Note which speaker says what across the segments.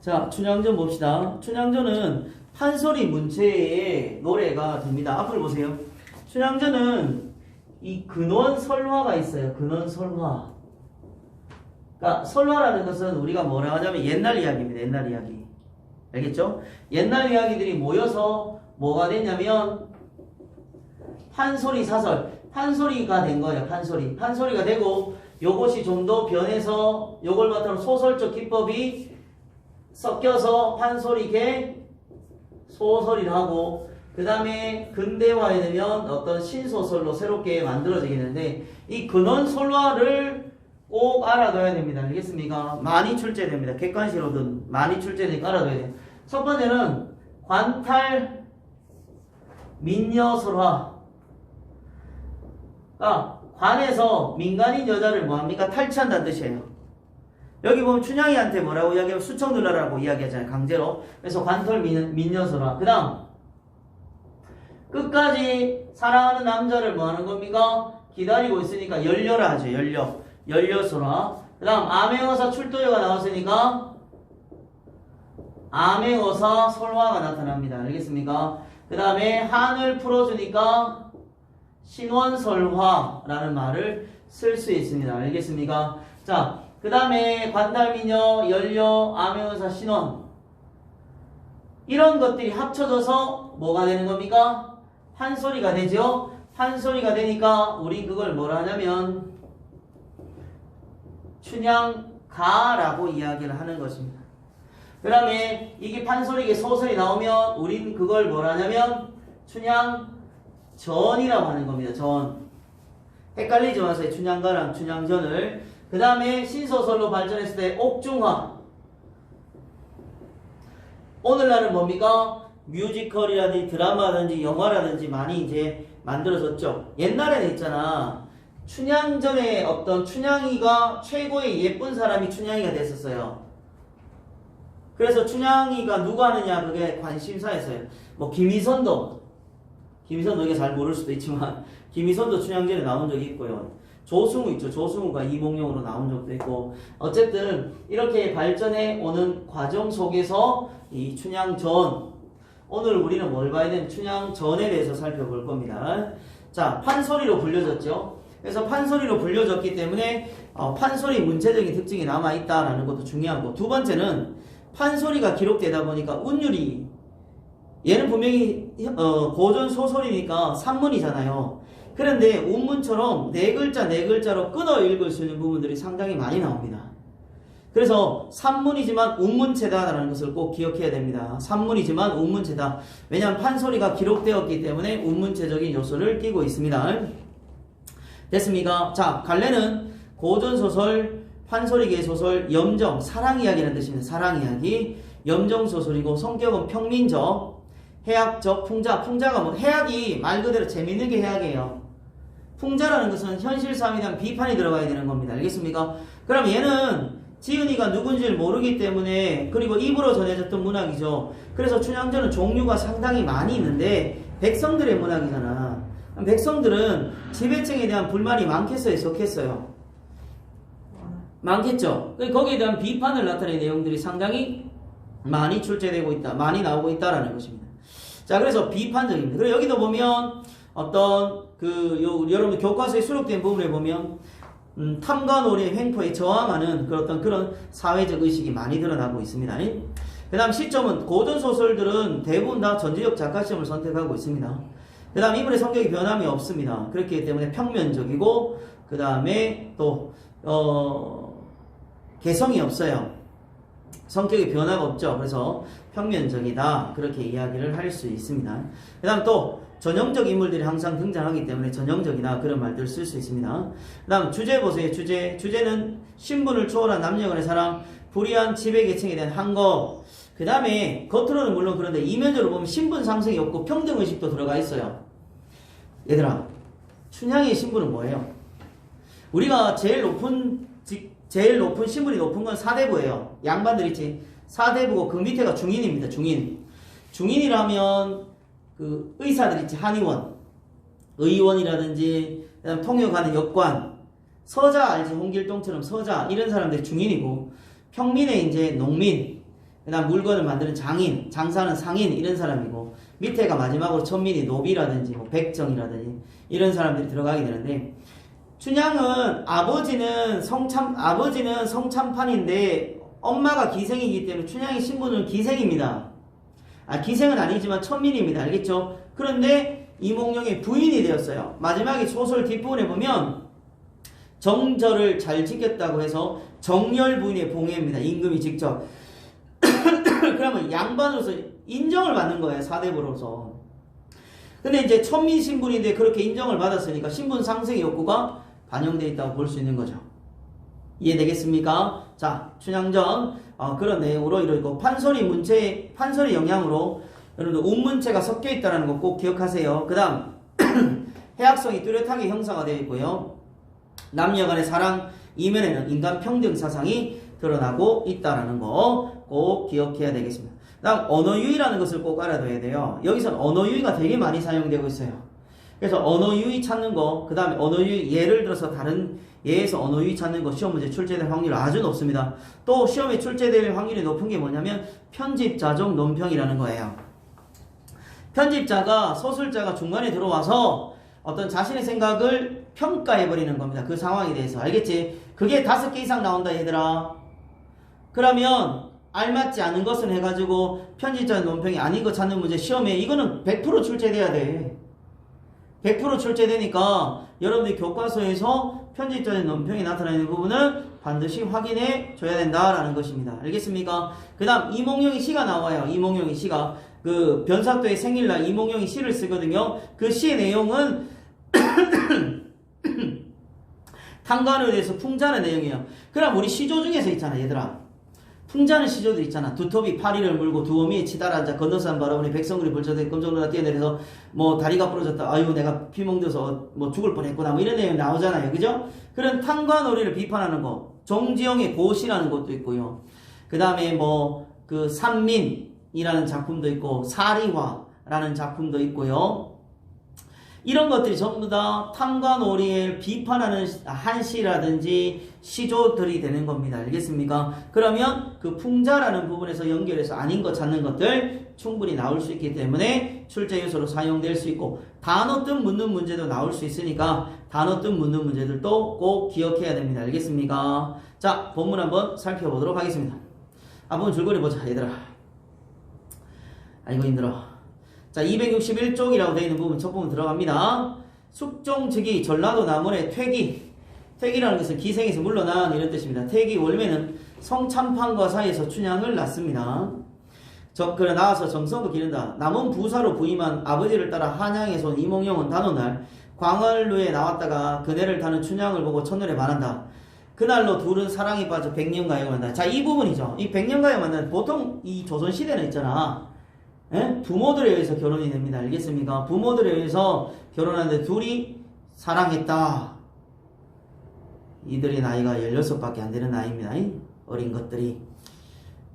Speaker 1: 자, 춘향전 봅시다. 춘향전은 판소리 문체의 노래가 됩니다. 앞을 보세요. 춘향전은 이 근원설화가 있어요. 근원설화. 그러니까 설화라는 것은 우리가 뭐라 하냐면 옛날 이야기입니다. 옛날 이야기. 알겠죠? 옛날 이야기들이 모여서 뭐가 됐냐면 판소리 사설. 판소리가 된 거예요. 판소리. 판소리가 되고 요것이 좀 더 변해서 요걸 바탕으로 소설적 기법이 섞여서 판소리계 소설이를 하고 그 다음에 근대화에 되면 어떤 신소설로 새롭게 만들어지게 되는데 이 근원설화를 꼭 알아둬야 됩니다. 알겠습니까? 많이 출제됩니다. 객관식으로든 많이 출제되니까 알아둬야 돼요. 첫 번째는 관탈 민녀설화. 관에서 민간인 여자를 뭐합니까? 탈취한다는 뜻이에요. 여기 보면 춘향이한테 뭐라고 이야기하면 수청 눌러라고 이야기하잖아요. 강제로. 그래서 관털 민녀설화. 그 다음 끝까지 사랑하는 남자를 뭐하는 겁니까? 기다리고 있으니까 열려라 하죠. 열려설화. 그 다음 암행어사 출도여가 나왔으니까 암행어사 설화가 나타납니다. 알겠습니까? 그 다음에 한을 풀어주니까 신원설화라는 말을 쓸 수 있습니다. 알겠습니까? 자, 그 다음에 관달미녀, 연려, 암행어사, 신원 이런 것들이 합쳐져서 뭐가 되는 겁니까? 판소리가 되죠? 판소리가 되니까 우리 그걸 뭐라 하냐면 춘향가라고 이야기를 하는 것입니다. 그 다음에 이게 판소리계 소설이 나오면 우린 그걸 뭐라 하냐면 춘향전이라고 하는 겁니다. 전. 헷갈리지 마세요. 춘향가랑 춘향전을. 그 다음에 신소설로 발전했을 때 옥중화. 오늘날은 뭡니까? 뮤지컬이라든지 드라마라든지 영화라든지 많이 이제 만들어졌죠. 옛날에는 있잖아. 춘향전에 어떤 춘향이가 최고의 예쁜 사람이 춘향이가 됐었어요. 그래서 춘향이가 누구 하느냐 그게 관심사였어요. 뭐 김희선도 이게 잘 모를 수도 있지만 김희선도 춘향전에 나온 적이 있고요. 조승우 있죠. 조승우가 이몽룡으로 나온 적도 있고 어쨌든 이렇게 발전해 오는 과정 속에서 이 춘향전 오늘 우리는 뭘 봐야 되는 춘향전에 대해서 살펴볼 겁니다. 자, 판소리로 불려졌죠. 그래서 판소리로 불려졌기 때문에 판소리 문체적인 특징이 남아있다라는 것도 중요하고 두 번째는 판소리가 기록되다 보니까 운율이 얘는 분명히 고전 소설이니까 산문이잖아요. 그런데 운문처럼 네 글자로 끊어 읽을 수 있는 부분들이 상당히 많이 나옵니다. 그래서 산문이지만 운문체다라는 것을 꼭 기억해야 됩니다. 산문이지만 운문체다. 왜냐하면 판소리가 기록되었기 때문에 운문체적인 요소를 띠고 있습니다. 됐습니까? 자, 갈래는 고전소설, 판소리계 소설, 염정, 사랑이야기라는 뜻입니다. 사랑이야기, 염정소설이고 성격은 평민적, 해학적, 풍자. 풍자가 뭐 해학이 말 그대로 재밌는 게 해학이에요. 풍자라는 것은 현실 삶에 대한 비판이 들어가야 되는 겁니다. 알겠습니까? 그럼 얘는 지은이가 누군지를 모르기 때문에 그리고 입으로 전해졌던 문학이죠. 그래서 춘향전은 종류가 상당히 많이 있는데 백성들의 문학이잖아. 백성들은 지배층에 대한 불만이 많겠어요? 적겠어요? 많겠죠? 거기에 대한 비판을 나타내는 내용들이 상당히 많이 출제되고 있다. 많이 나오고 있다라는 것입니다. 자, 그래서 비판적입니다. 그리고 여기도 보면 어떤 여러분 교과서에 수록된 부분에 보면 탐관오리의 횡포에 저항하는 그런 사회적 의식이 많이 드러나고 있습니다. 그 다음 시점은 고전소설들은 대부분 다 전지적 작가 시험을 선택하고 있습니다. 그 다음 인물의 성격이 변함이 없습니다. 그렇기 때문에 평면적이고 그 다음에 또 개성이 없어요. 성격의 변화가 없죠. 그래서 평면적이다. 그렇게 이야기를 할 수 있습니다. 그 다음 또 전형적 인물들이 항상 등장하기 때문에 전형적이다. 그런 말들을 쓸 수 있습니다. 그 다음 주제 보세요. 주제는 신분을 초월한 남녀 간의 사랑, 불의한 지배계층에 대한 항거. 그 다음에 겉으로는 물론 그런데 이면적으로 보면 신분 상승이 없고 평등의식도 들어가 있어요. 얘들아, 춘향의 신분은 뭐예요? 우리가 제일 높은 신분이 높은 건 사대부예요. 양반들 있지. 사대부고 그 밑에가 중인입니다. 중인이라면 그 의사들 있지. 한의원, 의원이라든지 그다음 통역하는 역관, 서자 알지. 홍길동처럼 서자 이런 사람들이 중인이고 평민의 이제 농민. 그다음 물건을 만드는 장인, 장사는 상인 이런 사람이고 밑에가 마지막으로 천민이 노비라든지 뭐 백정이라든지 이런 사람들이 들어가게 되는데 춘향은 아버지는 성참판인데 엄마가 기생이기 때문에 춘향의 신분은 기생입니다. 기생은 아니지만 천민입니다. 알겠죠? 그런데 이몽룡의 부인이 되었어요. 마지막에 소설 뒷부분에 보면 정절을 잘 지켰다고 해서 정열 부인의 봉해입니다. 임금이 직접. 그러면 양반으로서 인정을 받는 거예요. 사대부로서. 근데 이제 천민 신분인데 그렇게 인정을 받았으니까 신분 상승의 욕구가 반영되어 있다고 볼 수 있는 거죠. 이해되겠습니까? 자, 춘향전 그런 내용으로 이루어지고 판소리 영향으로 여러분들 운문체가 섞여 있다는 거 꼭 기억하세요. 그 다음 해학성이 뚜렷하게 형성화 되어 있고요. 남녀 간의 사랑 이면에는 인간 평등 사상이 드러나고 있다는 거 꼭 기억해야 되겠습니다. 그 다음 언어유의라는 것을 꼭 알아둬야 돼요. 여기서는 언어유의가 되게 많이 사용되고 있어요. 그래서 언어유의 찾는 거, 그 다음에 언어유의 예를 들어서 다른 예에서 언어유의 찾는 거 시험 문제 출제될 확률이 아주 높습니다. 또 시험에 출제될 확률이 높은 게 뭐냐면 편집자적 논평이라는 거예요. 편집자가 서술자가 중간에 들어와서 어떤 자신의 생각을 평가해버리는 겁니다. 그 상황에 대해서. 알겠지? 그게 5개 이상 나온다 얘들아. 그러면 알맞지 않은 것은 해가지고 편집자 논평이 아닌 거 찾는 문제 시험에 이거는 100% 출제돼야 돼. 100% 출제되니까 여러분들이 교과서에서 편집자의 논평이 나타나는 부분은 반드시 확인해 줘야 된다라는 것입니다. 알겠습니까? 그 다음 이몽룡의 시가 나와요. 이몽룡의 시가 그 변사또의 생일날 이몽룡이 시를 쓰거든요. 그 시의 내용은 탕관에 대해서 풍자는 내용이에요. 그럼 우리 시조 중에서 있잖아 얘들아. 풍자는 시조들 있잖아. 두톱이 파리를 물고 두어미에 치달아 앉아 건너산 바라보니 백성들이 벌쳐대 검정로가 뛰어내려서 뭐 다리가 부러졌다. 아유 내가 피멍들어서 뭐 죽을 뻔했구나. 뭐 이런 내용이 나오잖아요. 그죠? 그런 탕관오리를 비판하는 거. 정지영의 고시라는 것도 있고요. 그 다음에 뭐 그 산민이라는 작품도 있고 사리화라는 작품도 있고요. 이런 것들이 전부 다 탕관오리를 비판하는 한시라든지 시조들이 되는 겁니다. 알겠습니까? 그러면 그 풍자라는 부분에서 연결해서 아닌 것 찾는 것들 충분히 나올 수 있기 때문에 출제 요소로 사용될 수 있고 단어 뜻 묻는 문제도 나올 수 있으니까 단어 뜻 묻는 문제들도 꼭 기억해야 됩니다. 알겠습니까? 자, 본문 한번 살펴보도록 하겠습니다. 한번 줄거리 보자 얘들아. 아이고 힘들어. 자, 261쪽이라고 되어 있는 부분 첫 부분 들어갑니다. 숙종즉위 전라도 남원의 퇴기라는 것은 기생에서 물러난 이런 뜻입니다. 퇴기 월매는 성참판과 사이에서 춘향을 낳습니다. 그래 나와서 정성을 기른다. 남원 부사로 부임한 아버지를 따라 한양에서 온 이몽룡은 단오날 광활루에 나왔다가 그네를 타는 춘향을 보고 첫눈에 반한다. 그날로 둘은 사랑에 빠져 백년가에 만난다. 자, 이 부분이죠. 이 백년가에 만난 보통 이 조선시대는 있잖아. 예? 부모들에 의해서 결혼이 됩니다. 알겠습니까? 부모들에 의해서 결혼하는데 둘이 사랑했다. 이들이 나이가 16밖에 안 되는 나이입니다. 어린 것들이.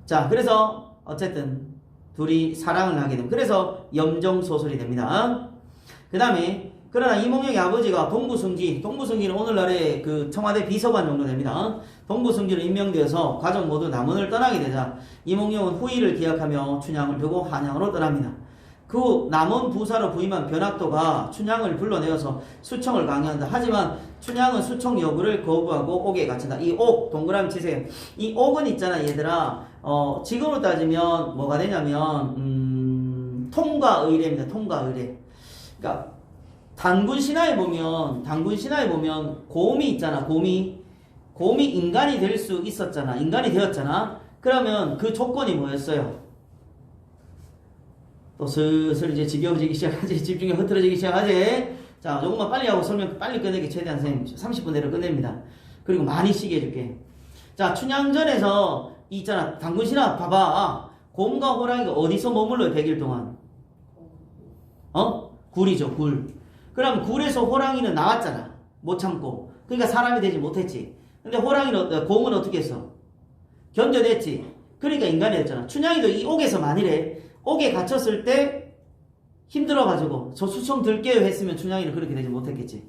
Speaker 1: 자, 그래서 어쨌든 둘이 사랑을 하게 됩니다. 그래서 염정소설이 됩니다. 그 다음에 그러나 이몽룡의 아버지가 동부승지는 오늘날의 그 청와대 비서관 정도 됩니다. 동부승지로 임명되어서 가족 모두 남원을 떠나게 되자 이몽룡은 후일을 기약하며 춘향을 두고 한양으로 떠납니다. 그 후 남원 부사로 부임한 변학도가 춘향을 불러내어서 수청을 강요한다. 하지만 춘향은 수청 요구를 거부하고 옥에 갇힌다. 이 옥 동그라미 치세요. 이 옥은 있잖아 얘들아. 지금으로 따지면 뭐가 되냐면 통과의례입니다. 통과의례. 그러니까 단군 신화에 보면 곰이 있잖아. 곰이 인간이 될 수 있었잖아. 인간이 되었잖아. 그러면 그 조건이 뭐였어요? 또 슬슬 이제 지겨워지기 시작하지. 집중이 흐트러지기 시작하지. 자, 조금만 빨리 하고 설명 빨리 끝내기 최대한 선생님 30분 내로 끝냅니다. 그리고 많이 쉬게 해줄게. 자, 춘향전에서 있잖아. 단군 신화 봐봐. 곰과 호랑이가 어디서 머물러요? 100일 동안. 굴이죠. 굴. 그럼 굴에서 호랑이는 나왔잖아. 못 참고. 그러니까 사람이 되지 못했지. 근데 곰은 어떻게 했어? 견뎌냈지. 그러니까 인간이 됐잖아. 춘향이도 이 옥에서 만일에 옥에 갇혔을 때 힘들어가지고 저 수청 들게요 했으면 춘향이는 그렇게 되지 못했겠지.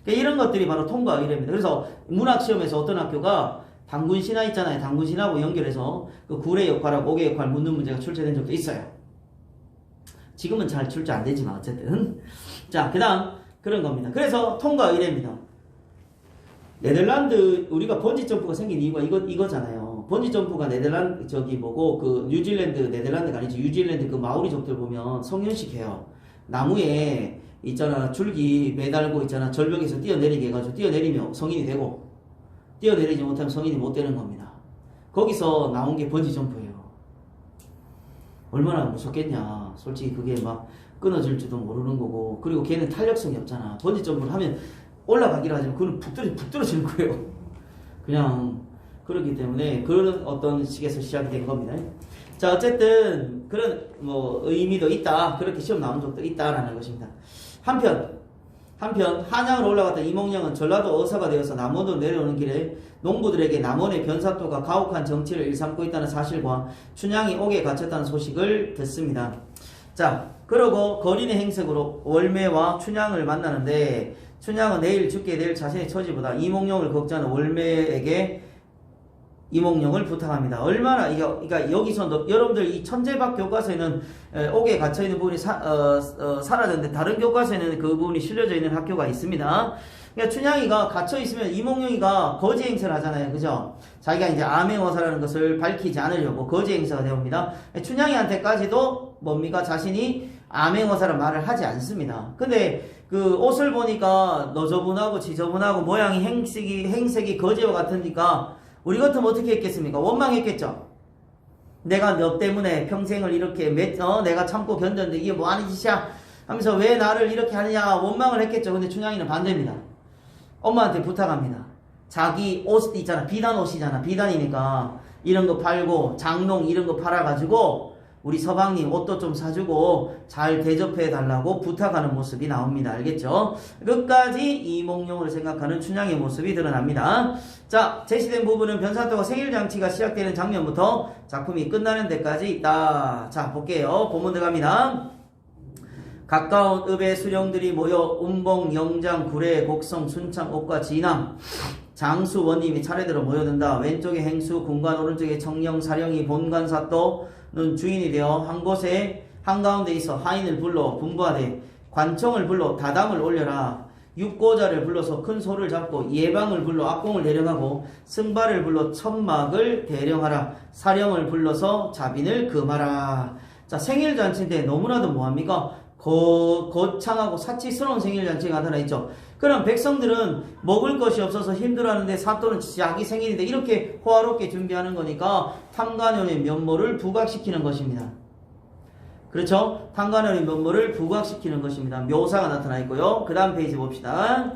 Speaker 1: 그러니까 이런 것들이 바로 통과의례입니다. 그래서 문학시험에서 어떤 학교가 단군 신화 있잖아요. 단군 신화하고 연결해서 그 굴의 역할하고 옥의 역할 묻는 문제가 출제된 적도 있어요. 지금은 잘 출제 안 되지만 어쨌든. 자, 그 다음 그런 겁니다. 그래서 통과 의례입니다. 네덜란드 우리가 번지 점프가 생긴 이유가 이거잖아요. 번지 점프가 네덜란드 그 뉴질랜드 네덜란드가 아니지 뉴질랜드 그 마오리족들 보면 성년식 해요. 나무에 있잖아 줄기 매달고 있잖아 절벽에서 뛰어내리게 해가지고 뛰어내리면 성인이 되고 뛰어내리지 못하면 성인이 못 되는 겁니다. 거기서 나온 게 번지 점프예요. 얼마나 무섭겠냐. 솔직히 그게 막 끊어질지도 모르는 거고 그리고 걔는 탄력성이 없잖아. 번지 점프를 하면 올라가기로 하지만 그건 푹 떨어지는 거예요. 그냥 그렇기 때문에 그런 어떤 식에서 시작이 된 겁니다. 자, 어쨌든 그런 뭐 의미도 있다. 그렇게 시험 나온 적도 있다라는 것입니다. 한편 한양으로 올라갔던 이몽룡은 전라도 어사가 되어서 남원으로 내려오는 길에 농부들에게 남원의 변사또가 가혹한 정치를 일삼고 있다는 사실과 춘향이 옥에 갇혔다는 소식을 듣습니다. 자, 그러고 거린의 행색으로 월매와 춘향을 만나는데 춘향은 내일 죽게 될 자신의 처지보다 이몽룡을 걱정하는 월매에게 이몽룡을 부탁합니다. 얼마나 그러니까 여기서 여러분들 이 천재박 교과서에는 옥에 갇혀 있는 부분이 사라졌는데 다른 교과서에는 그 부분이 실려져 있는 학교가 있습니다. 그러니까 춘향이가 갇혀 있으면 이몽룡이가 거지 행세를 하잖아요, 그죠? 자기가 이제 암행어사라는 것을 밝히지 않으려고 거지 행세가 되옵니다. 춘향이한테까지도 뭡니까 자신이 암행어사란 말을 하지 않습니다. 근데 그 옷을 보니까 너저분하고 지저분하고 모양이 행색이 거지와 같으니까. 우리 같으면 어떻게 했겠습니까? 원망했겠죠? 내가 너 때문에 평생을 이렇게 내가 참고 견뎠는데 이게 뭐 하는 짓이야? 하면서 왜 나를 이렇게 하느냐 원망을 했겠죠. 근데 춘향이는 반대입니다. 엄마한테 부탁합니다. 자기 옷 있잖아. 비단 옷이잖아. 비단이니까 이런 거 팔고 장롱 이런 거 팔아가지고 우리 서방님 옷도 좀 사주고 잘 대접해 달라고 부탁하는 모습이 나옵니다. 알겠죠? 끝까지 이몽룡을 생각하는 춘향의 모습이 드러납니다. 자, 제시된 부분은 변사또가 생일잔치가 시작되는 장면부터 작품이 끝나는 데까지 있다. 자, 볼게요. 본문 들어갑니다. 가까운 읍의 수령들이 모여 운봉, 영장, 구례, 곡성, 순창, 옥과 진암 장수 원님이 차례대로 모여든다. 왼쪽에 행수, 군관, 오른쪽에 청령, 사령이 본관사또는 주인이 되어 한 곳에 한가운데 있어 하인을 불러 분부하되 관청을 불러 다담을 올려라. 육고자를 불러서 큰 소를 잡고 예방을 불러 악공을 대령하고 승발을 불러 천막을 대령하라. 사령을 불러서 자빈을 금하라. 자, 생일잔치인데 너무나도 뭐합니까? 거창하고 사치스러운 생일잔치가 나타나있죠. 그럼 백성들은 먹을 것이 없어서 힘들어하는데 사또는 자기 생일인데 이렇게 호화롭게 준비하는 거니까 탐관원의 면모를 부각시키는 것입니다. 그렇죠? 탐관원의 면모를 부각시키는 것입니다. 묘사가 나타나 있고요. 그 다음 페이지 봅시다.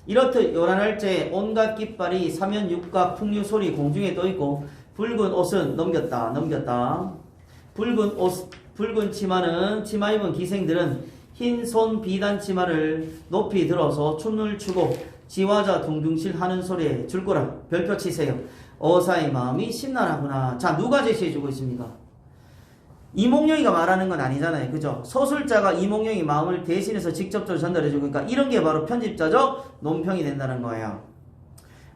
Speaker 1: 이렇듯 요란할째 온갖 깃발이 사면육각 풍류소리 공중에 떠있고 붉은 옷은 넘겼다. 붉은 치마 입은 기생들은 흰 손 비단 치마를 높이 들어서 춤을 추고 지화자 둥둥실 하는 소리에 줄 거라. 별표 치세요. 어사의 마음이 심란하구나. 자, 누가 제시해주고 있습니까? 이몽룡이가 말하는 건 아니잖아요. 그죠? 서술자가 이몽룡이 마음을 대신해서 직접적으로 전달해주고 그러니까 이런 게 바로 편집자적 논평이 된다는 거예요.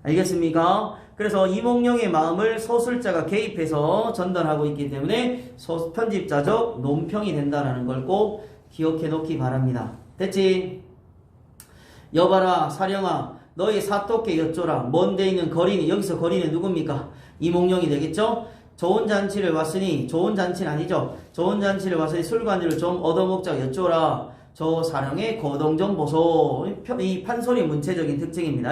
Speaker 1: 알겠습니까? 그래서 이몽룡의 마음을 서술자가 개입해서 전달하고 있기 때문에 편집자적 논평이 된다는 걸 꼭 기억해 놓기 바랍니다. 됐지? 여봐라 사령아 너희 사또께 여쭤라. 먼데 있는 거린이 여기서 거린은 누굽니까? 이몽룡이 되겠죠? 좋은 잔치를 왔으니 좋은 잔치는 아니죠. 좋은 잔치를 왔으니 술관지를 좀 얻어먹자 여쭤라. 저 사령의 거동 좀 보소. 이 판소리 문체적인 특징입니다.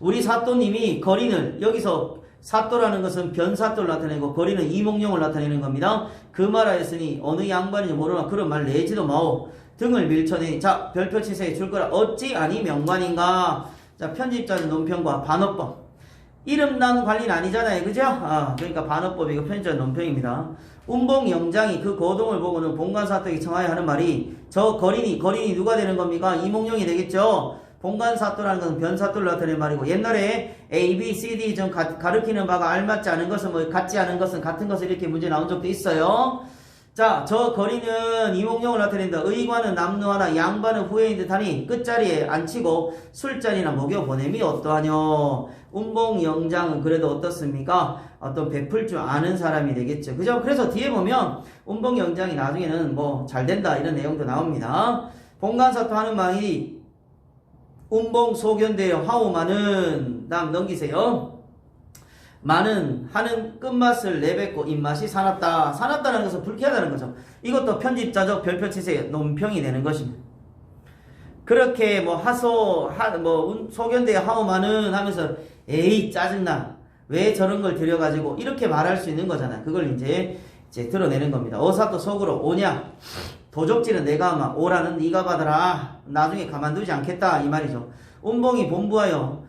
Speaker 1: 우리 사또님이 거린을 여기서 사또라는 것은 변사또를 나타내고 거린은 이몽룡을 나타내는 겁니다. 그 말하였으니 어느 양반인지 모르나 그런 말 내지도 마오. 등을 밀쳐내니 자 별표 치세에 줄 거라. 어찌 아니 명관인가. 자 편집자는 논평과 반어법. 이름 난 관리는 아니잖아요. 그죠? 그러니까 반어법이고 편집자는 논평입니다. 운봉 영장이 그 거동을 보고는 본관사또에게 청하여 하는 말이 저 거린이 누가 되는 겁니까? 이몽룡이 되겠죠? 본관사또라는 것은 변사또를 나타내는 말이고 옛날에 A, B, C, D 좀 가르치는 바가 알맞지 않은 것은 뭐 같지 않은 것은 같은 것을 이렇게 문제 나온 적도 있어요. 자, 저 거리는 이목용을 나타낸다. 의관은 남루하나 양반은 후회인 듯하니 끝자리에 앉히고 술자리나 먹여 보냄이 어떠하뇨. 운봉영장은 그래도 어떻습니까? 어떤 베풀 줄 아는 사람이 되겠죠. 그죠? 그래서 뒤에 보면 운봉영장이 나중에는 뭐 잘 된다 이런 내용도 나옵니다. 봉간사토 하는 말이 운봉소견대여 하오마는 다음 넘기세요. 많은 하는 끝맛을 내뱉고 입맛이 사납다. 사납다는 것은 불쾌하다는 거죠. 이것도 편집자적 별표 치세요. 논평이 되는 것입니다. 그렇게 뭐 소견대여 하오마는 하면서 에이 짜증나. 왜 저런 걸 들여가지고 이렇게 말할 수 있는 거잖아. 그걸 이제 드러내는 겁니다. 어사또 속으로 오냐. 도적질은 내가 하마. 오라는 네가 받아라. 나중에 가만두지 않겠다. 이 말이죠. 운봉이 본부하여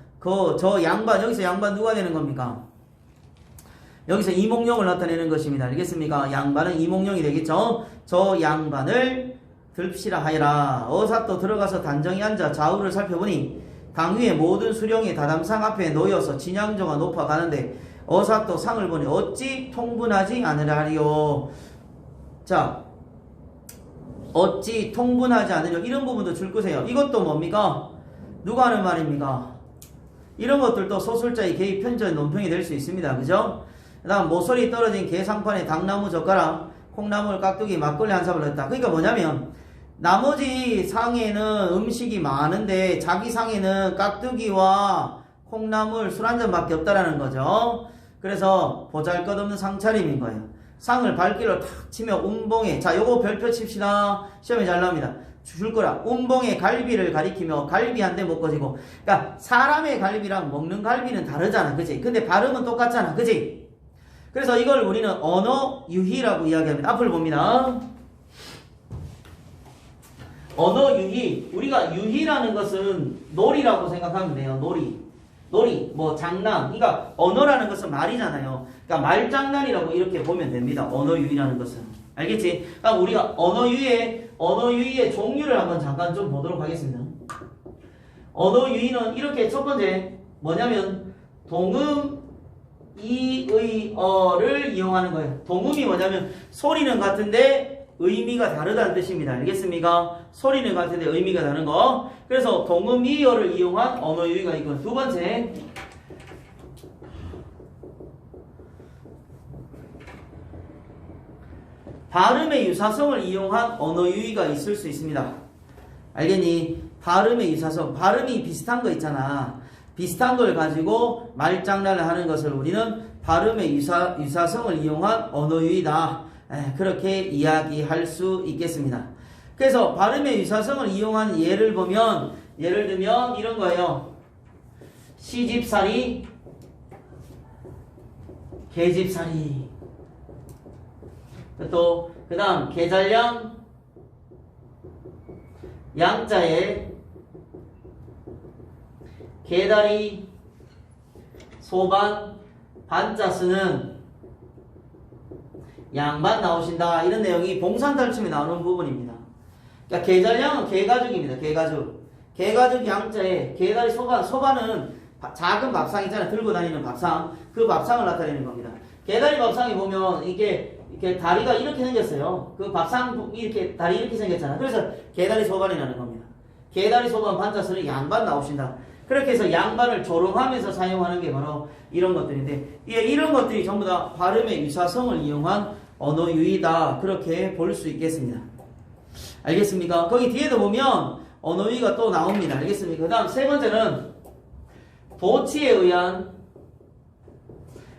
Speaker 1: 저 양반 여기서 양반 누가 되는 겁니까? 여기서 이목용을 나타내는 것입니다. 알겠습니까? 양반은 이목용이 되겠죠? 저 양반을 듭시라 하여라. 어사또 들어가서 단정히 앉아 좌우를 살펴보니 당 위에 모든 수령이 다담상 앞에 놓여서 진양조가 높아가는데 어사또 상을 보니 어찌 통분하지 않으려 하리요. 자, 어찌 통분하지 않으려 이런 부분도 줄 거세요. 이것도 뭡니까? 누가 하는 말입니까? 이런 것들도 소설자의 개입 편전 논평이 될 수 있습니다. 그죠? 그 다음 모서리 떨어진 게상판에 당나무 젓가락 콩나물 깍두기 막걸리 한 사발 넣었다. 그러니까 뭐냐면 나머지 상에는 음식이 많은데 자기 상에는 깍두기와 콩나물 술 한 잔밖에 없다라는 거죠. 그래서 보잘것없는 상차림인 거예요. 상을 발길로 탁 치며 운봉에 자 요거 별표 칩시다. 시험에 잘 나옵니다. 줄 거라. 운봉에 갈비를 가리키며 갈비 한 대 먹어지고 그러니까 사람의 갈비랑 먹는 갈비는 다르잖아. 그치? 근데 발음은 똑같잖아. 그치? 그래서 이걸 우리는 언어 유희라고 이야기합니다. 앞을 봅니다. 언어 유희. 우리가 유희라는 것은 놀이라고 생각하면 돼요. 놀이, 뭐 장난. 그러니까 언어라는 것은 말이잖아요. 그러니까 말장난이라고 이렇게 보면 됩니다. 언어 유희라는 것은. 알겠지? 그러니까 우리가 언어 유희의 종류를 한번 잠깐 좀 보도록 하겠습니다. 언어 유희는 이렇게 첫 번째 뭐냐면 동음 이의어를 이용하는 거예요. 동음이 뭐냐면 소리는 같은데 의미가 다르다는 뜻입니다. 알겠습니까? 소리는 같은데 의미가 다른 거. 그래서 동음 이의어를 이용한 언어 유희가 있고 두 번째 발음의 유사성을 이용한 언어 유희가 있을 수 있습니다. 알겠니? 발음의 유사성. 발음이 비슷한 거 있잖아. 비슷한 걸 가지고 말장난을 하는 것을 우리는 발음의 유사성을 이용한 언어 유희다. 그렇게 이야기할 수 있겠습니다. 그래서 발음의 유사성을 이용한 예를 보면 예를 들면 이런 거예요. 시집살이, 개집살이. 또 그 다음 개잘량, 양자에 개다리, 소반, 반자 쓰는 양반 나오신다. 이런 내용이 봉산탈춤에 나오는 부분입니다. 그러니까 개잘량은 개가죽입니다. 개가죽 양자에 개다리, 소반은 작은 밥상 있잖아요. 들고 다니는 밥상. 그 밥상을 나타내는 겁니다. 개다리 밥상에 보면 이렇게 다리가 이렇게 생겼어요. 그 밥상 이렇게 다리 이렇게 생겼잖아. 그래서 개다리 소반이라는 겁니다. 개다리 소반 반자 쓰는 양반 나오신다. 그렇게 해서 양반을 조롱하면서 사용하는 게 바로 이런 것들인데 이런 것들이 전부 다 발음의 유사성을 이용한 언어 유희다. 그렇게 볼 수 있겠습니다. 알겠습니까? 거기 뒤에도 보면 언어 유희가 또 나옵니다. 알겠습니까? 그 다음 세 번째는 도치에 의한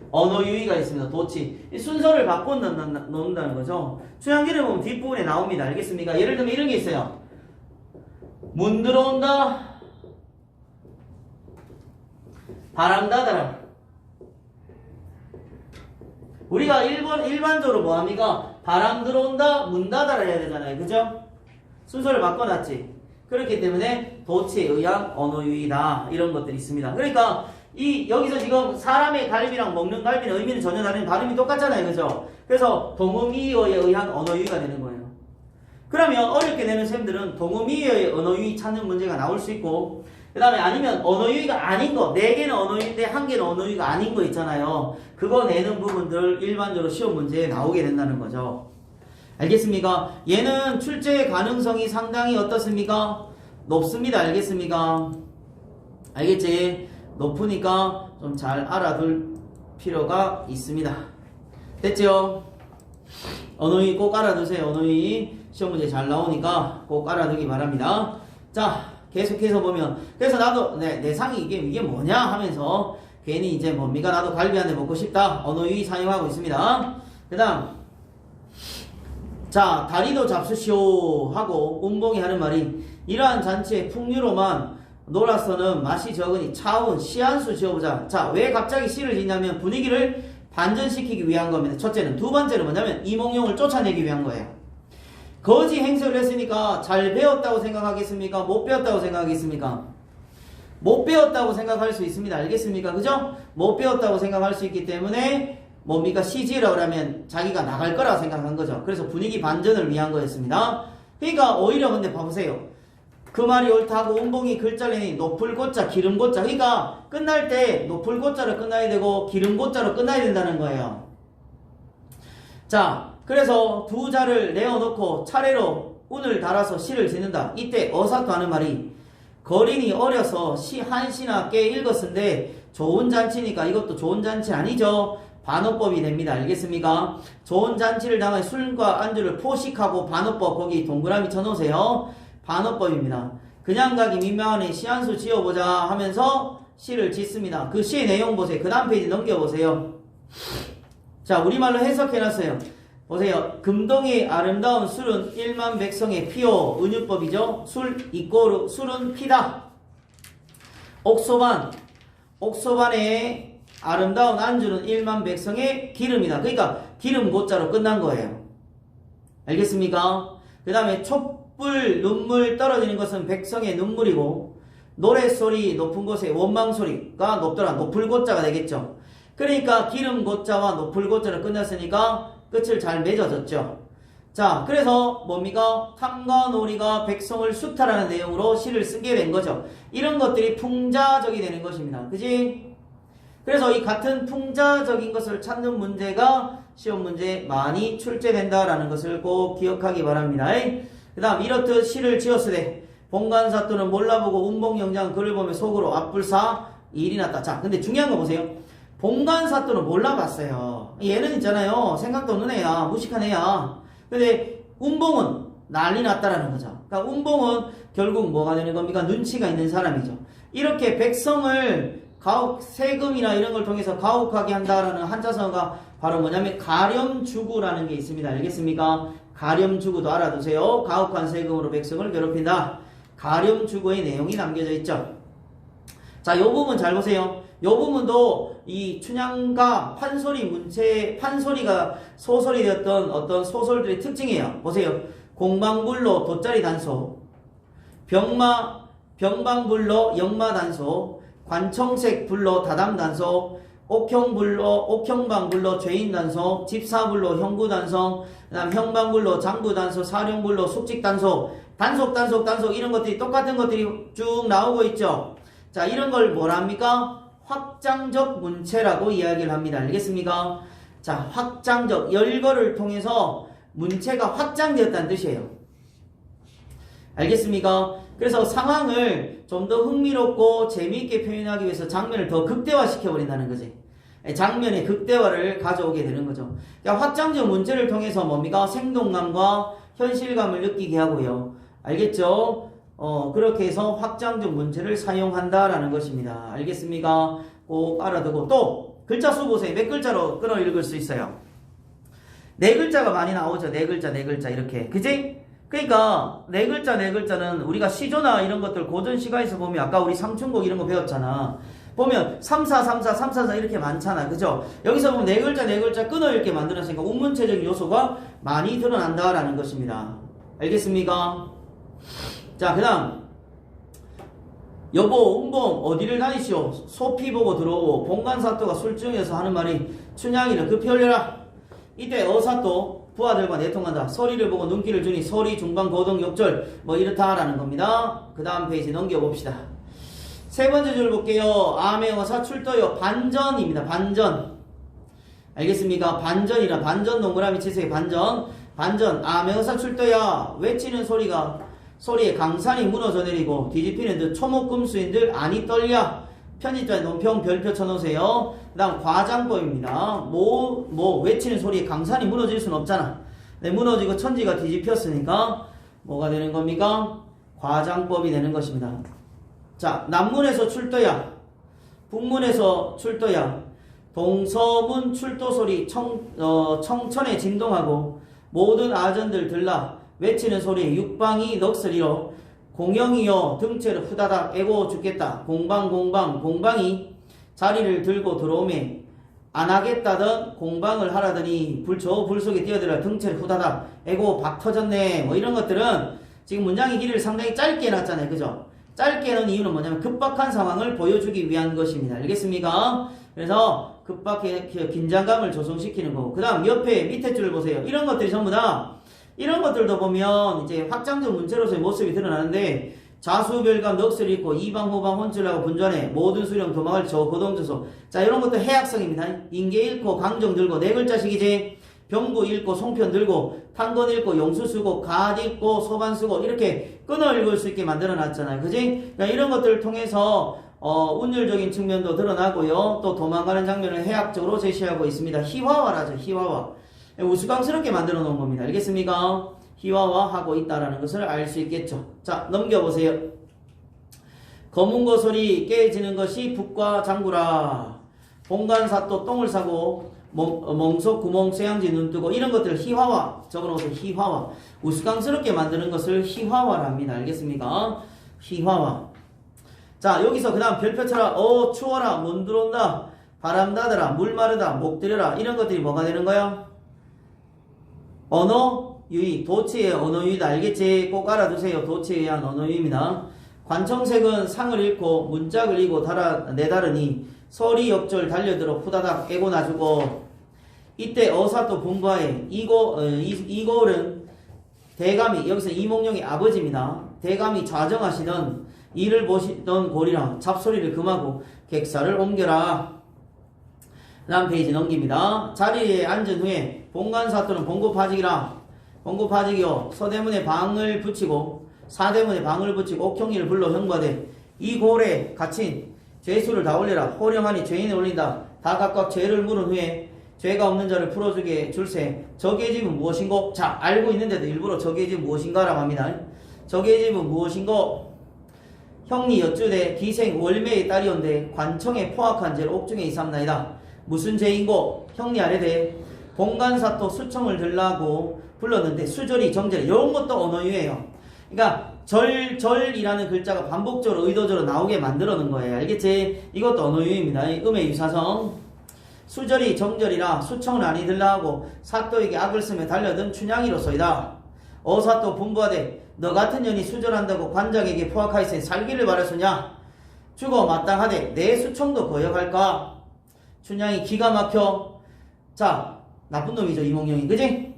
Speaker 1: 언어 유희가 있습니다. 도치. 이 순서를 바꿔 놓는다는 거죠. 추양기를 보면 뒷부분에 나옵니다. 알겠습니까? 예를 들면 이런 게 있어요. 문 들어온다. 바람 닫아라. 우리가 일반적으로 뭐합니까? 바람 들어온다, 문 닫아라 해야 되잖아요. 그죠? 순서를 바꿔놨지. 그렇기 때문에 도치에 의한 언어 유희다. 이런 것들이 있습니다. 그러니까 여기서 지금 사람의 갈비랑 먹는 갈비는 의미는 전혀 다른 발음이 똑같잖아요. 그죠? 그래서 동음이어에 의한 언어 유희가 되는 거예요. 그러면 어렵게 내는 쌤들은 동음이어의 언어 유희 찾는 문제가 나올 수 있고 그 다음에 아니면 언어 유희가 아닌 거 4개는 언어 유희인데 1개는 언어 유희가 아닌 거 있잖아요. 그거 내는 부분들 일반적으로 시험 문제에 나오게 된다는 거죠. 알겠습니까? 얘는 출제 가능성이 상당히 어떻습니까? 높습니다. 알겠습니까? 알겠지? 높으니까 좀 잘 알아둘 필요가 있습니다. 됐죠? 언어위 꼭 알아두세요. 언어위 시험 문제 잘 나오니까 꼭 알아두기 바랍니다. 자, 계속해서 보면 그래서 나도 내 상이 이게 뭐냐 하면서 괜히 이제 뭡니까? 나도 갈비 한 대 먹고 싶다. 언어위 사용하고 있습니다. 그 다음 자, 다리도 잡수시오 하고 운봉이 하는 말이 이러한 잔치에 풍류로만 놀아서는 맛이 적으니 차운 시한수 지어보자. 자, 왜 갑자기 시를 짓냐면 분위기를 반전시키기 위한 겁니다. 첫째는. 두 번째는 뭐냐면 이몽룡을 쫓아내기 위한 거예요. 거지 행세를 했으니까 잘 배웠다고 생각하겠습니까? 못 배웠다고 생각하겠습니까? 못 배웠다고 생각할 수 있습니다. 알겠습니까? 그죠? 못 배웠다고 생각할 수 있기 때문에 뭡니까? 시지라고 하면 자기가 나갈 거라고 생각한 거죠. 그래서 분위기 반전을 위한 거였습니다. 그러니까 오히려 근데 봐보세요. 그 말이 옳다고 운봉이 글자를 내니 높을 고자 기름 고자. 그러니까 끝날 때 높을 고자로 끝나야 되고 기름 고자로 끝나야 된다는 거예요. 자, 그래서 두 자를 내어놓고 차례로 운을 달아서 시를 짓는다. 이때 어사또 하는 말이 거린이 어려서 시 한 시나 꽤 읽었는데 좋은 잔치니까 이것도 좋은 잔치 아니죠. 반어법이 됩니다. 알겠습니까? 좋은 잔치를 당해 술과 안주를 포식하고 반어법 거기 동그라미 쳐놓으세요. 반어법입니다. 그냥 가기 민망하니 시 한 수 지어보자 하면서 시를 짓습니다. 그 시의 내용 보세요. 그 다음 페이지 넘겨보세요. 자, 우리말로 해석해놨어요. 보세요. 금동의 아름다운 술은 1만 백성의 피요. 은유법이죠. 술 이꼬르 술은 피다. 옥소반의 아름다운 안주는 1만 백성의 기름이다. 그러니까 기름 고자로 끝난 거예요. 알겠습니까? 그 다음에 촛불 눈물 떨어지는 것은 백성의 눈물이고 노랫소리 높은 곳에 원망소리가 높더라. 높을 고자가 되겠죠. 그러니까 기름 고자와 높을 고자로 끝났으니까 끝을 잘 맺어졌죠. 자, 그래서 뭡니까? 탐과 놀이가 백성을 수탈하는 내용으로 시를 쓰게 된 거죠. 이런 것들이 풍자적이 되는 것입니다. 그지? 그래서 이 같은 풍자적인 것을 찾는 문제가 시험 문제에 많이 출제된다라는 것을 꼭 기억하기 바랍니다. 그 다음 이렇듯 시를 지었으되 본관사또는 몰라보고 운봉영장 글을 보며 속으로 앞불사 일이 났다. 자, 근데 중요한 거 보세요. 본관사또는 몰라봤어요. 얘는 있잖아요. 생각도 없는 애야. 무식한 애야. 근데 운봉은 난리 났다라는 거죠. 그러니까 운봉은 결국 뭐가 되는 겁니까? 눈치가 있는 사람이죠. 이렇게 백성을 세금이나 이런 걸 통해서 가혹하게 한다라는 한자성어가 바로 뭐냐면 가렴주구라는 게 있습니다. 알겠습니까? 가렴주구도 알아두세요. 가혹한 세금으로 백성을 괴롭힌다. 가렴주구의 내용이 남겨져 있죠. 자, 요 부분 잘 보세요. 요 부분도 이 춘향가 판소리가 소설이 되었던 어떤 소설들의 특징이에요. 보세요. 공방불로 돗자리 단소, 병방불로 영마단소, 관청색 불로 다담단소, 옥형방불로 죄인단소, 집사불로 형구단소, 그 다음 형방불로 장부단소, 사령불로 숙직단소, 단속 이런 것들이 똑같은 것들이 쭉 나오고 있죠. 자, 이런 걸 뭐랍니까? 확장적 문체라고 이야기를 합니다. 알겠습니까? 자, 확장적 열거를 통해서 문체가 확장되었다는 뜻이에요. 알겠습니까? 그래서 상황을 좀 더 흥미롭고 재미있게 표현하기 위해서 장면을 더 극대화시켜버린다는 거지. 장면의 극대화를 가져오게 되는 거죠. 그러니까 확장적 문체를 통해서 뭡니까? 생동감과 현실감을 느끼게 하고요. 알겠죠? 그렇게 해서 확장적 문체를 사용한다라는 것입니다. 알겠습니까? 꼭 알아두고 또 글자 수 보세요. 몇 글자로 끊어 읽을 수 있어요? 네 글자가 많이 나오죠. 네 글자 이렇게. 그지? 그러니까 네 글자는 우리가 시조나 이런 것들 고전 시가에서 보면 아까 우리 삼춘곡 이런 거 배웠잖아. 보면 3,4 이렇게 많잖아. 그죠? 여기서 보면 네 글자 끊어 읽게 만들었으니까 운문체적인 요소가 많이 드러난다라는 것입니다. 알겠습니까? 자, 그 다음 여보 운봉 어디를 다니시오? 소피 보고 들어오고 본관사또가 술중에서 하는 말이 춘향이를 급히 올려라. 이때 어사또 부하들과 내통한다. 서리를 보고 눈길을 주니 서리 중반 고동 욕절 뭐 이렇다라는 겁니다. 그 다음 페이지 넘겨봅시다. 세 번째 줄 볼게요. 암행어사 출도요. 반전입니다. 반전. 알겠습니까? 반전이라 반전 동그라미 치세요. 반전. 반전 명사 출도야 외치는 소리에 강산이 무너져 내리고 뒤집히는 듯 초목금수인들 안이 떨려. 편집자에 논평 별표 쳐놓으세요. 그 다음 과장법입니다. 외치는 소리에 강산이 무너질 수는 없잖아. 네, 무너지고 천지가 뒤집혔으니까 뭐가 되는 겁니까? 과장법이 되는 것입니다. 자, 남문에서 출도야, 북문에서 출도야, 동서문 출도 소리 청천에 진동하고 모든 아전들 들라 외치는 소리에 육방이 넋으리로 공영이여 등체를 후다닥 애고 죽겠다. 공방이 자리를 들고 들어오매 안 하겠다던 공방을 하라더니 불 속에 뛰어들어 등체를 후다닥 애고 박 터졌네. 뭐 이런 것들은 지금 문장의 길이를 상당히 짧게 해놨잖아요. 그죠? 짧게 해놓은 이유는 뭐냐면 급박한 상황을 보여주기 위한 것입니다. 알겠습니까? 그래서 급박해 긴장감을 조성시키는 거고, 그 다음 옆에 밑에 줄 보세요. 이런 것들이 전부 다 이런 것들도 보면 이제 확장적 문체로서의 모습이 드러나는데 자수별감 넋을 읽고 이방 후방 혼쭐하고 분전해 모든 수령 도망을 고동주소. 자, 이런 것도 해악성입니다. 인계 읽고 강정 들고 네 글자씩이지. 병구 읽고 송편 들고 탄건 읽고 용수 쓰고 갓 읽고 소반 쓰고 이렇게 끊어 읽을 수 있게 만들어 놨잖아요. 그지? 그러니까 이런 것들을 통해서 운율적인 측면도 드러나고요. 또 도망가는 장면을 해학적으로 제시하고 있습니다. 희화화라죠. 희화화. 우스꽝스럽게 만들어 놓은 겁니다. 알겠습니까? 희화화하고 있다라는 것을 알 수 있겠죠. 자, 넘겨보세요. 검은고 소리 깨지는 것이 북과 장구라. 봉간사또 똥을 싸고 멍석 구멍 쇠양지 눈 뜨고 이런 것들을 희화화 적어놓으세요. 희화화. 우스꽝스럽게 만드는 것을 희화화랍니다. 알겠습니까? 희화화. 자, 여기서 그 다음 별표 쳐라. 추워라. 문 들어온다. 바람 나더라. 물 마르다. 목 들여라. 이런 것들이 뭐가 되는 거야? 언어 유의. 도치의 언어 유의다. 알겠지? 꼭 알아두세요. 도치에 의한 언어 유의입니다. 관청색은 상을 읽고 문짝을 읽고 내다르니 서리 역절 달려들어 후다닥 애고 나주고. 이때 어사또 분부하에 이고을은 대감이, 여기서 이몽룡의 아버지입니다. 대감이 좌정하시던 이를 보시던 고리라 잡소리를 금하고 객사를 옮겨라. 다음 페이지 넘깁니다. 자리에 앉은 후에 봉간사또는 봉고파직이라. 봉고파직이요 서대문에 방을 붙이고 사대문에 방을 붙이고 옥형리를 불러 형과되 이 골에 갇힌 죄수를 다 올려라. 호령하니 죄인을 올린다. 다 각각 죄를 물은 후에 죄가 없는 자를 풀어주게 줄세. 적의 집은 무엇인고? 자, 알고 있는데도 일부러 적의 집은 무엇인가라고 합니다. 적의 집은 무엇인고? 형리 여쭈되 기생 월매의 딸이온데 관청에 포악한 죄를 옥중에 이삼나이다. 무슨 죄인고? 형리 아래되 봉간사또 수청을 들라고 불렀는데 수절이 정절 이런 것도 언어유예요. 그러니까 절이라는 글자가 반복적으로 의도적으로 나오게 만들어 놓은 거예요. 알겠지? 이것도 언어유입니다. 음의 유사성. 수절이 정절이라 수청을 아니 들라 하고 사또에게 악을 쓰며 달려든 춘향이로소이다. 어사또 분부하되 너 같은 년이 수절한다고 관장에게 포악하였으니 살기를 바랬으냐? 죽어 마땅하되 내 수청도 거역할까? 춘향이 기가 막혀. 자, 나쁜 놈이죠 이몽룡이. 그지?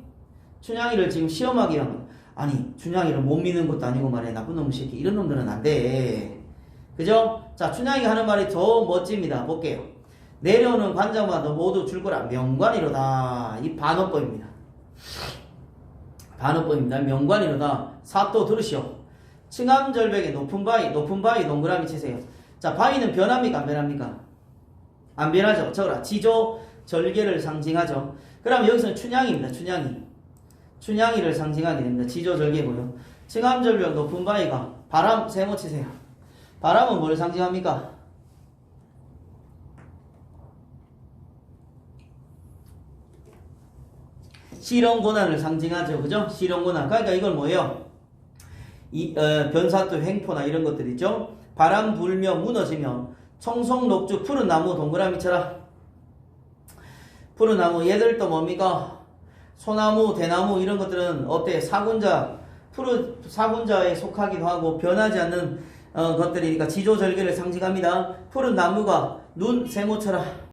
Speaker 1: 춘향이를 지금 시험하게 한 거. 아니 춘향이를 못 믿는 것도 아니고 말이야. 나쁜 놈의 새끼. 이런 놈들은 안 돼. 그죠? 자, 춘향이가 하는 말이 더 멋집니다. 볼게요. 내려오는 관장마다 모두 줄 거라. 명관이로다. 이 반어법입니다. 반어법입니다. 명관이로다. 사또 들으시오. 층암절벽에 높은 바위 동그라미 치세요. 자, 바위는 변합니까? 안 변합니까? 안 변하죠. 적어라. 지조 절개를 상징하죠. 그럼 여기서는 춘향입니다. 춘향이를 상징하게 됩니다. 지조 절개고요. 층암절벽 높은 바위가 바람 세모 치세요. 바람은 뭘 상징합니까? 실현고난을 상징하죠. 그죠? 실현고난. 그러니까 이걸 뭐예요? 변사또 횡포나 이런 것들 있죠? 바람 불며 무너지며 청송록주 푸른 나무 동그라미 쳐라. 푸른 나무 얘들도 뭡니까? 소나무, 대나무 이런 것들은 어때? 사군자에 속하기도 하고 변하지 않는 것들이니까 지조절개를 상징합니다. 푸른 나무가 눈 세모 쳐라.